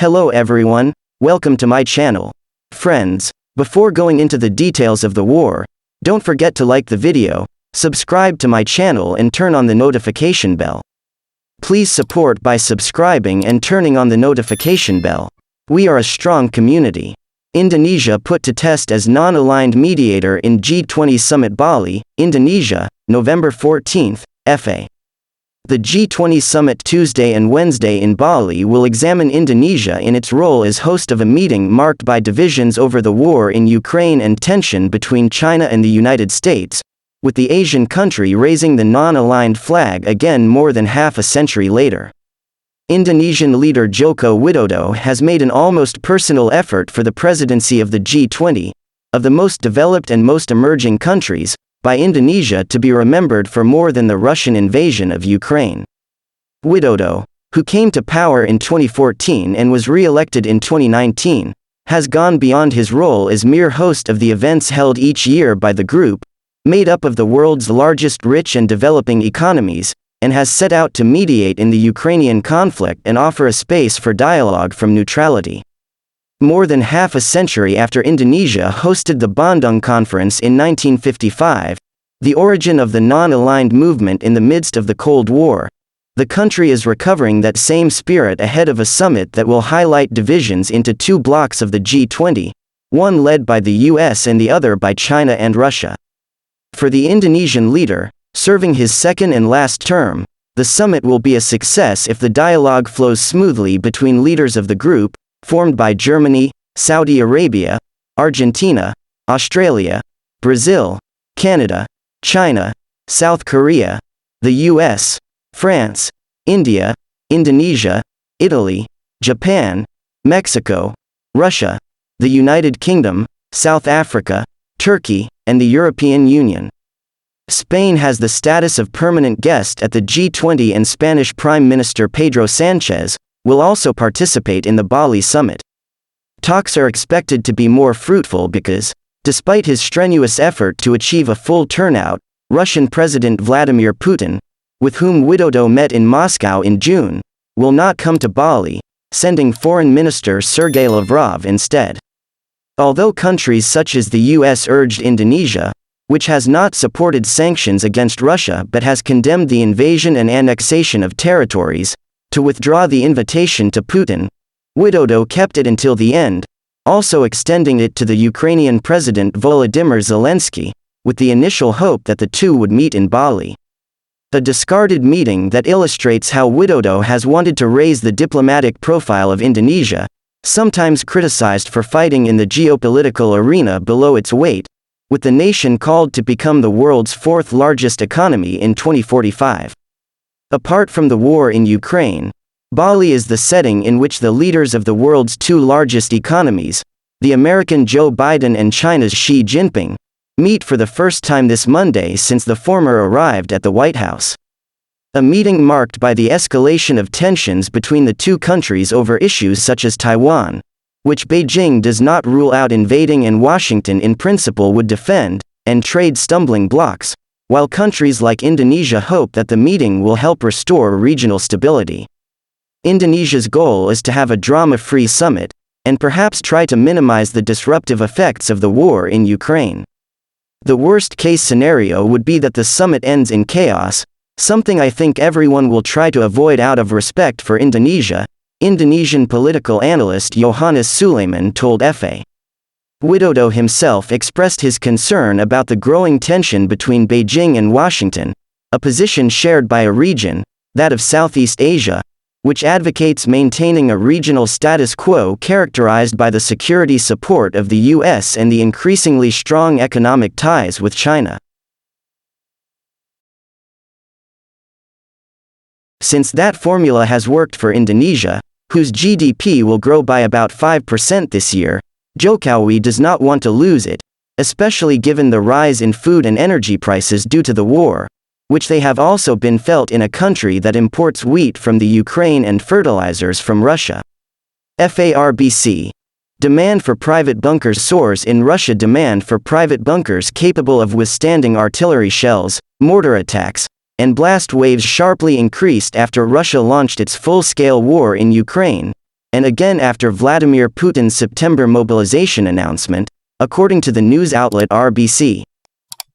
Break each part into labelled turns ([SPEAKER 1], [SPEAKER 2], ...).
[SPEAKER 1] Hello everyone, welcome to my channel. Friends, before going into the details of the war, don't forget to like the video, subscribe to my channel and turn on the notification bell. Please support by subscribing and turning on the notification bell. We are a strong community. Indonesia put to test as non-aligned mediator in G20 Summit Bali, Indonesia, November 14, FA. The G20 summit Tuesday and Wednesday in Bali will examine Indonesia in its role as host of a meeting marked by divisions over the war in Ukraine and tension between China and the United States, with the Asian country raising the non-aligned flag again more than half a century later. Indonesian leader Joko Widodo has made an almost personal effort for the presidency of the G20, of the most developed and most emerging countries, by Indonesia to be remembered for more than the Russian invasion of Ukraine. Widodo, who came to power in 2014 and was re-elected in 2019, has gone beyond his role as mere host of the events held each year by the group, made up of the world's largest rich and developing economies, and has set out to mediate in the Ukrainian conflict and offer a space for dialogue from neutrality. More than half a century after Indonesia hosted the Bandung Conference in 1955, the origin of the non-aligned movement in the midst of the Cold War, the country is recovering that same spirit ahead of a summit that will highlight divisions into two blocs of the G20, one led by the US and the other by China and Russia. For the Indonesian leader, serving his second and last term, the summit will be a success if the dialogue flows smoothly between leaders of the group, formed by Germany, Saudi Arabia, Argentina, Australia, Brazil, Canada, China, South Korea, the US, France, India, Indonesia, Italy, Japan, Mexico, Russia, the United Kingdom, South Africa, Turkey, and the European Union. Spain has the status of permanent guest at the G20 and Spanish Prime Minister Pedro Sanchez will also participate in the Bali summit. Talks are expected to be more fruitful because, despite his strenuous effort to achieve a full turnout, Russian President Vladimir Putin, with whom Widodo met in Moscow in June, will not come to Bali, sending Foreign Minister Sergey Lavrov instead. Although countries such as the US urged Indonesia, which has not supported sanctions against Russia but has condemned the invasion and annexation of territories, to withdraw the invitation to Putin, Widodo kept it until the end, also extending it to the Ukrainian President Volodymyr Zelensky, with the initial hope that the two would meet in Bali. A discarded meeting that illustrates how Widodo has wanted to raise the diplomatic profile of Indonesia, sometimes criticized for fighting in the geopolitical arena below its weight, with the nation called to become the world's fourth largest economy in 2045. Apart from the war in Ukraine, Bali is the setting in which the leaders of the world's two largest economies, the American Joe Biden and China's Xi Jinping, meet for the first time this Monday since the former arrived at the White House. A meeting marked by the escalation of tensions between the two countries over issues such as Taiwan, which Beijing does not rule out invading and Washington in principle would defend, and trade stumbling blocks, while countries like Indonesia hope that the meeting will help restore regional stability. Indonesia's goal is to have a drama-free summit, and perhaps try to minimize the disruptive effects of the war in Ukraine. The worst-case scenario would be that the summit ends in chaos, something I think everyone will try to avoid out of respect for Indonesia, Indonesian political analyst Yohannes Sulaiman told FA. Widodo himself expressed his concern about the growing tension between Beijing and Washington, a position shared by a region, that of Southeast Asia, which advocates maintaining a regional status quo characterized by the security support of the US and the increasingly strong economic ties with China. Since that formula has worked for Indonesia, whose GDP will grow by about 5% this year, Jokowi does not want to lose it, especially given the rise in food and energy prices due to the war, which they have also been felt in a country that imports wheat from the Ukraine and fertilizers from Russia. FARBC. Demand for private bunkers soars in Russia. Demand for private bunkers capable of withstanding artillery shells, mortar attacks, and blast waves sharply increased after Russia launched its full-scale war in Ukraine, and again after Vladimir Putin's September mobilization announcement, according to the news outlet RBC.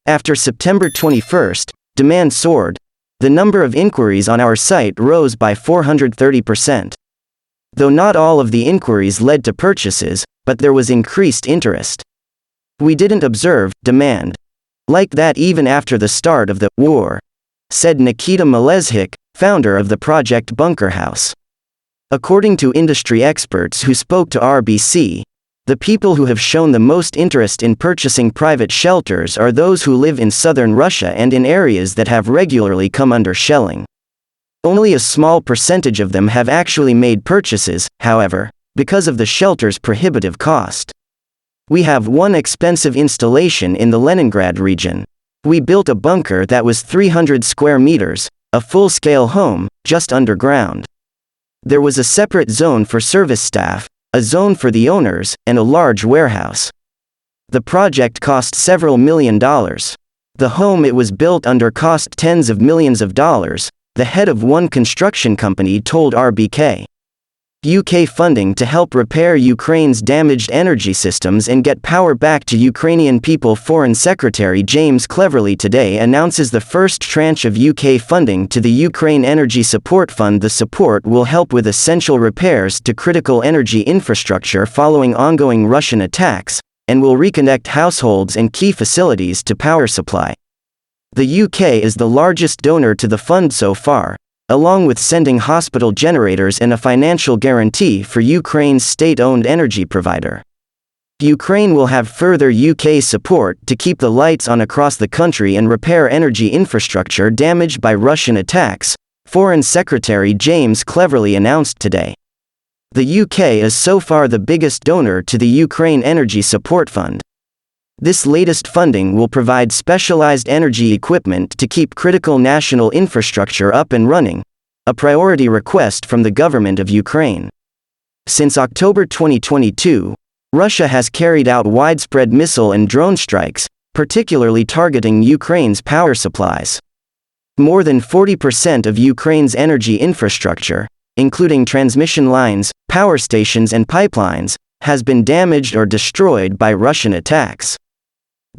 [SPEAKER 1] After September 21st, demand soared. The number of inquiries on our site rose by 430%. Though not all of the inquiries led to purchases, but there was increased interest. We didn't observe demand like that even after the start of the war, said Nikita Malezhik, founder of the project Bunker House. According to industry experts who spoke to RBC, the people who have shown the most interest in purchasing private shelters are those who live in southern Russia and in areas that have regularly come under shelling. Only a small percentage of them have actually made purchases, however, because of the shelter's prohibitive cost. We have one expensive installation in the Leningrad region. We built a bunker that was 300 square meters, a full-scale home, just underground. There was a separate zone for service staff, a zone for the owners, and a large warehouse. The project cost several $1 million. The home it was built under cost tens of millions of dollars, the head of one construction company told RBK. UK funding to help repair Ukraine's damaged energy systems and get power back to Ukrainian people. Foreign Secretary James Cleverly today announces the first tranche of UK funding to the Ukraine Energy Support Fund. The support will help with essential repairs to critical energy infrastructure following ongoing Russian attacks, and will reconnect households and key facilities to power supply. The UK is the largest donor to the fund so far, along with sending hospital generators and a financial guarantee for Ukraine's state-owned energy provider. Ukraine will have further UK support to keep the lights on across the country and repair energy infrastructure damaged by Russian attacks, Foreign Secretary James Cleverly announced today. The UK is so far the biggest donor to the Ukraine Energy Support Fund. This latest funding will provide specialized energy equipment to keep critical national infrastructure up and running, a priority request from the government of Ukraine. Since October 2022, Russia has carried out widespread missile and drone strikes, particularly targeting Ukraine's power supplies. More than 40% of Ukraine's energy infrastructure, including transmission lines, power stations and pipelines, has been damaged or destroyed by Russian attacks.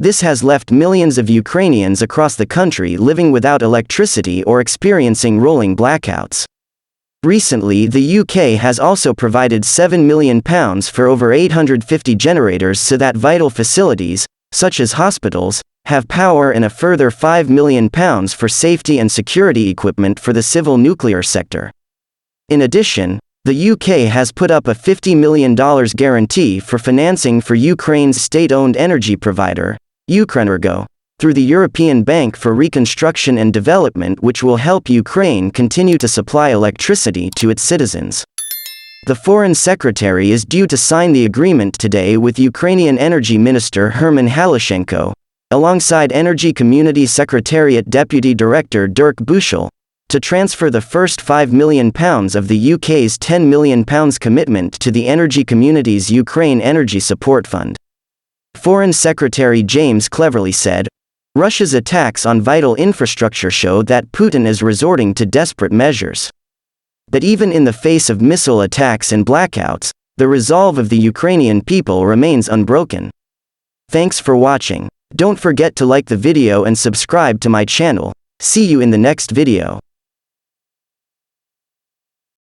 [SPEAKER 1] This has left millions of Ukrainians across the country living without electricity or experiencing rolling blackouts. Recently, the UK has also provided £7 million for over 850 generators so that vital facilities, such as hospitals, have power, and a further £5 million for safety and security equipment for the civil nuclear sector. In addition, the UK has put up a $50 million guarantee for financing for Ukraine's state-owned energy provider, Ukrenergo, through the European Bank for Reconstruction and Development, which will help Ukraine continue to supply electricity to its citizens. The Foreign Secretary is due to sign the agreement today with Ukrainian Energy Minister Herman Halushenko, alongside Energy Community Secretariat Deputy Director Dirk Bushel, to transfer the first £5 million of the UK's £10 million commitment to the energy community's Ukraine Energy Support Fund. Foreign Secretary James Cleverly said, Russia's attacks on vital infrastructure show that Putin is resorting to desperate measures. But even in the face of missile attacks and blackouts, the resolve of the Ukrainian people remains unbroken. Thanks for watching. Don't forget to like the video and subscribe to my channel. See you in the next video.